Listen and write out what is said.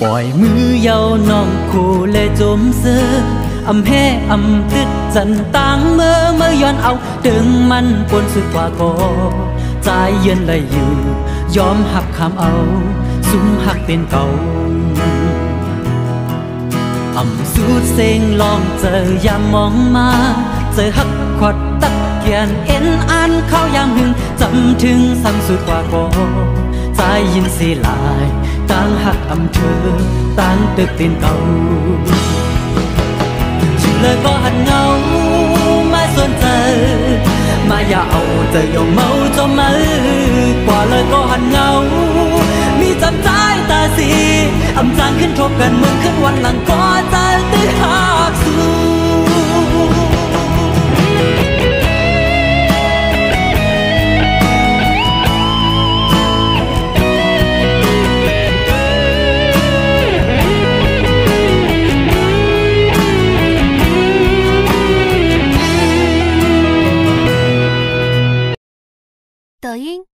ปล่อยมือยาวน้องคู่เลยจมเสืออำแห่อำตึดจันตังเมื่อย้อนเอาดึงมันปนสุดกว่าก็ใจเย็นเลยอยู่ยอมหักคำเอาสุมหักเป็นเก่าอำสูดเสียงลองเจอยามมองมาเจอหักขวัดตักเกียนเอ็นอ่านเข้ายามหึงจำถึงซ้ำสุดกว่าก็ใจยินสีลายต่างหักอำเธอต่างตึกตีนเก่าชิมเลยก็หันเงามาสนเจอมาอย่าเอาเจอยงเมาจมมือกว่าเลยก็หันเงามีจำใจตาสีอำจางขึ้นทบกันเมืองขึ้นวันหลังก็จะตื้อหักสู้抖音。